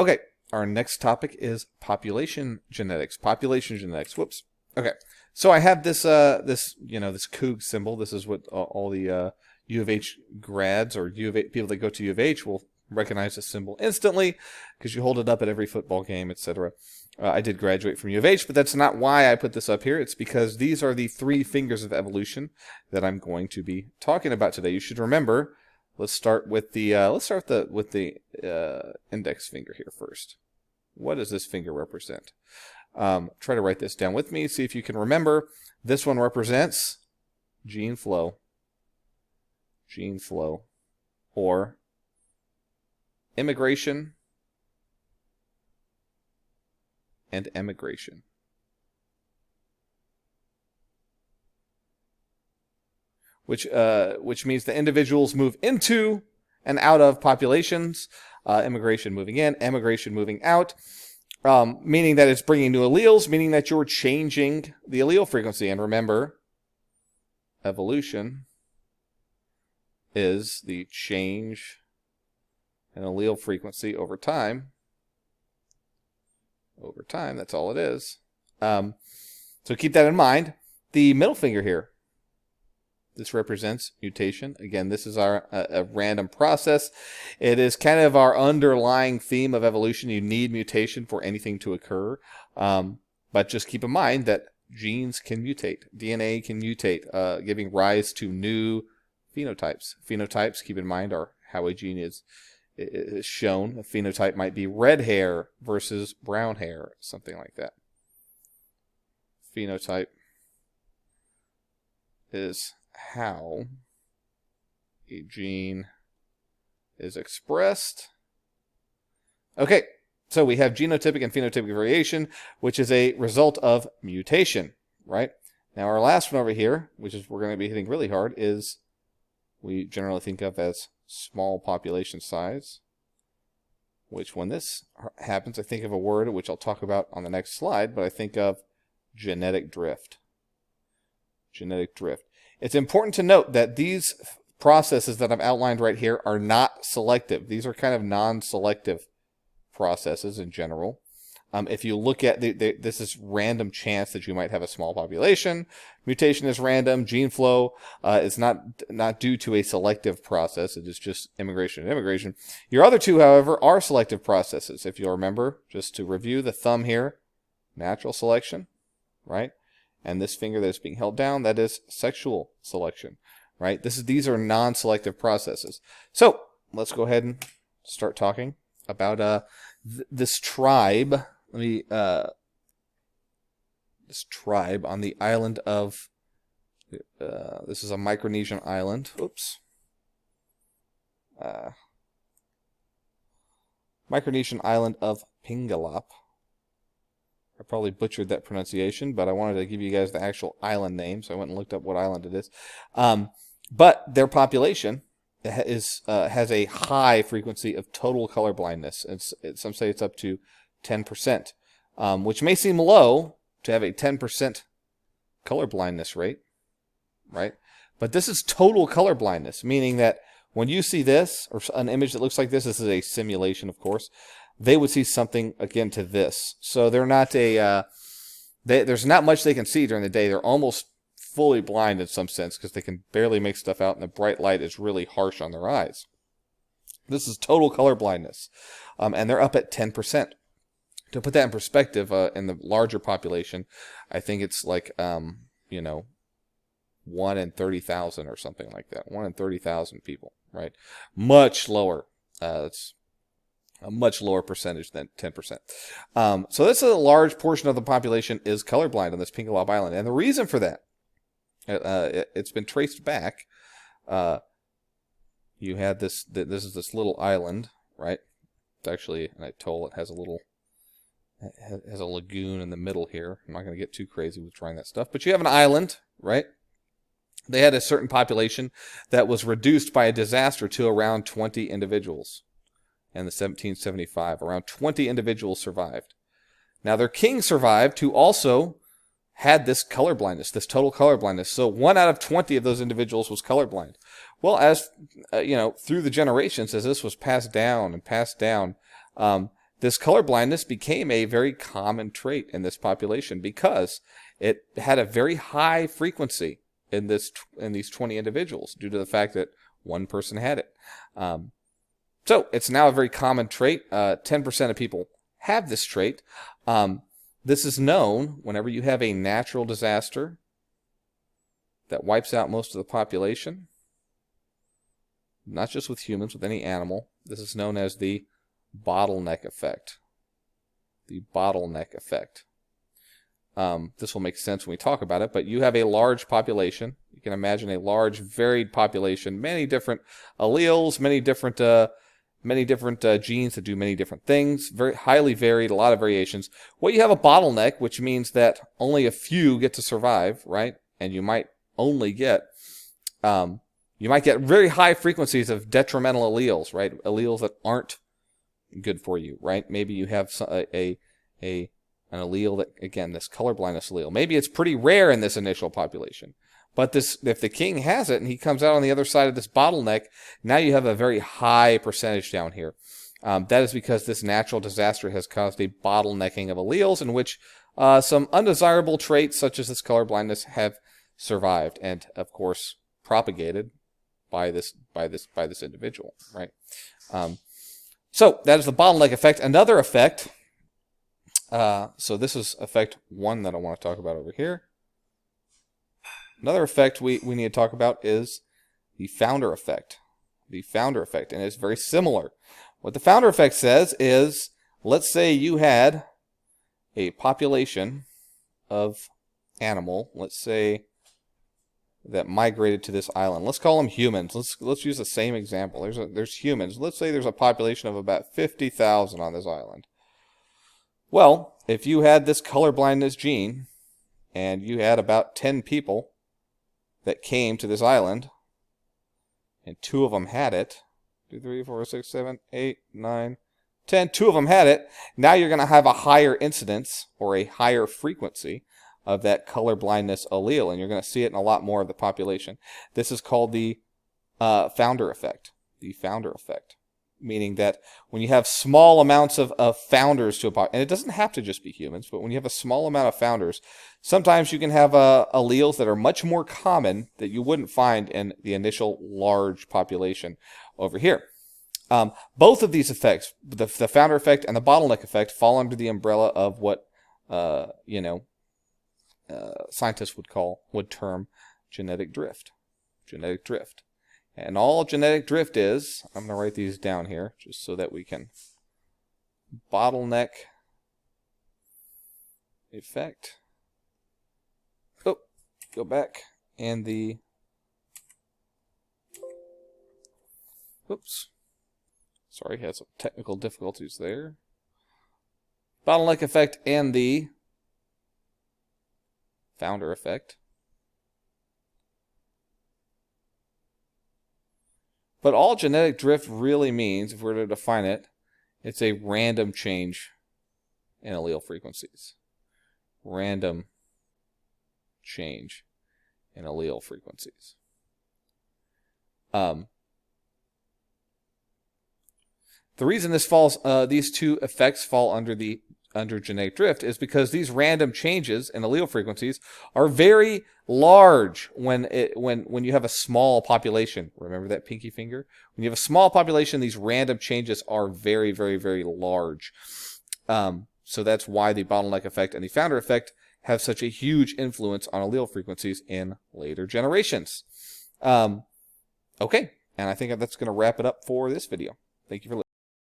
Okay, our next topic is population genetics. Population genetics. Whoops. Okay, so I have this this Coug symbol. This is what all the U of H grads or U of H people that go to U of H will recognize this symbol instantly because you hold it up at every football game, etc. I did graduate from U of H, but that's not why I put this up here. It's because these are the 3 fingers of evolution that I'm going to be talking about today. You should remember. Let's start with the index finger here first. What does this finger represent? Try to write this down with me. See if you can remember. This one represents gene flow, or immigration and emigration. Which means the individuals move into and out of populations, immigration moving in, emigration moving out, meaning that it's bringing new alleles, meaning that you're changing the allele frequency. And remember, evolution is the change in allele frequency over time. Over time, that's all it is. So keep that in mind. The middle finger here, this represents mutation. Again, this is our a random process. It is kind of our underlying theme of evolution. You need mutation for anything to occur. But just keep in mind that genes can mutate. DNA can mutate, giving rise to new phenotypes. Phenotypes, keep in mind, are how a gene is shown. A phenotype might be red hair versus brown hair, something like that. Phenotype is how a gene is expressed. Okay, so we have genotypic and phenotypic variation, which is a result of mutation, right? Now our last one over here, which is we're going to be hitting really hard, is we generally think of as small population size, which when this happens, I think of a word which I'll talk about on the next slide, but I think of genetic drift. Genetic drift. It's important to note that these processes that I've outlined right here are not selective. These are kind of non-selective processes in general. If you look at this is random chance that you might have a small population. Mutation is random. Gene flow is not due to a selective process. It is just immigration and immigration. Your other two, however, are selective processes. If you'll remember, just to review the thumb here, natural selection, right? And this finger that is being held down, that is sexual selection, right? These are non-selective processes. So let's go ahead and start talking about this tribe. This tribe on the island of, this is a Micronesian island. Oops. Micronesian island of Pingalap. I probably butchered that pronunciation, but I wanted to give you guys the actual island name, so I went and looked up what island it is. But their population has a high frequency of total color blindness. Some say it's up to 10%, which may seem low to have a 10% color blindness rate, right? But this is total color blindness, meaning that when you see this, or an image that looks like this is a simulation, of course, they would see something akin to this. So they're not there's not much they can see during the day. They're almost fully blind in some sense because they can barely make stuff out and the bright light is really harsh on their eyes. This is total color blindness. And they're up at 10%. To put that in perspective, in the larger population, I think it's like, 1 in 30,000 or something like that. 1 in 30,000 people, right? Much lower. It's a much lower percentage than 10%. So this is a large portion of the population is colorblind on this Pingalap Island. And the reason for that, it's been traced back. You had this is this little island, right? It's actually an atoll. It has a lagoon in the middle here. I'm not going to get too crazy with trying that stuff. But you have an island, right? They had a certain population that was reduced by a disaster to around 20 individuals. In the 1775, around 20 individuals survived. Now their king survived, who also had this color blindness, this total color blindness. So 1 out of 20 of those individuals was colorblind. Well, as through the generations, as this was passed down and passed down, this color blindness became a very common trait in this population because it had a very high frequency in these 20 individuals due to the fact that one person had it. So it's now a very common trait. 10% of people have this trait. This is known whenever you have a natural disaster that wipes out most of the population, not just with humans, with any animal. This is known as the bottleneck effect. The bottleneck effect. This will make sense when we talk about it, but you have a large population. You can imagine a large, varied population, many different alleles, many different genes that do many different things, very highly varied, a lot of variations. Well, you have a bottleneck, which means that only a few get to survive, right? And you might only get, very high frequencies of detrimental alleles, right? Alleles that aren't good for you, right? Maybe you have an allele that, again, this color blindness allele. Maybe it's pretty rare in this initial population. But if the king has it and he comes out on the other side of this bottleneck, now you have a very high percentage down here. That is because this natural disaster has caused a bottlenecking of alleles in which some undesirable traits such as this color blindness have survived and, of course, propagated by this individual, right? So that is the bottleneck effect. Another effect. So this is effect 1 that I want to talk about over here. Another effect we need to talk about is the founder effect. The founder effect, and it's very similar. What the founder effect says is, let's say you had a population of animal, let's say, that migrated to this island. Let's call them humans. Let's use the same example. There's humans. Let's say there's a population of about 50,000 on this island. Well, if you had this color blindness gene, and you had about 10 people that came to this island, and 2 of them had it, 2, 3, 4, 6, 7, 8, 9, 10, 2 of them had it, now you're going to have a higher incidence, or a higher frequency, of that color blindness allele, and you're going to see it in a lot more of the population. This is called the founder effect. The founder effect. Meaning that when you have small amounts of founders to a population, and it doesn't have to just be humans, but when you have a small amount of founders, sometimes you can have alleles that are much more common that you wouldn't find in the initial large population over here. Both of these effects, the founder effect and the bottleneck effect, fall under the umbrella of what scientists would term genetic drift. Genetic drift. And all genetic drift is, I'm going to write these down here just so that we can, bottleneck effect. Oh, go back. And the, oops. Sorry, had some technical difficulties there. Bottleneck effect and the founder effect. But all genetic drift really means, if we were to define it, it's a random change in allele frequencies. Random change in allele frequencies. The reason this falls, these two effects fall under genetic drift is because these random changes in allele frequencies are very large when you have a small population. Remember that pinky finger? When you have a small population, these random changes are very, very, very large. So that's why the bottleneck effect and the founder effect have such a huge influence on allele frequencies in later generations. Okay, and I think that's going to wrap it up for this video. Thank you for listening.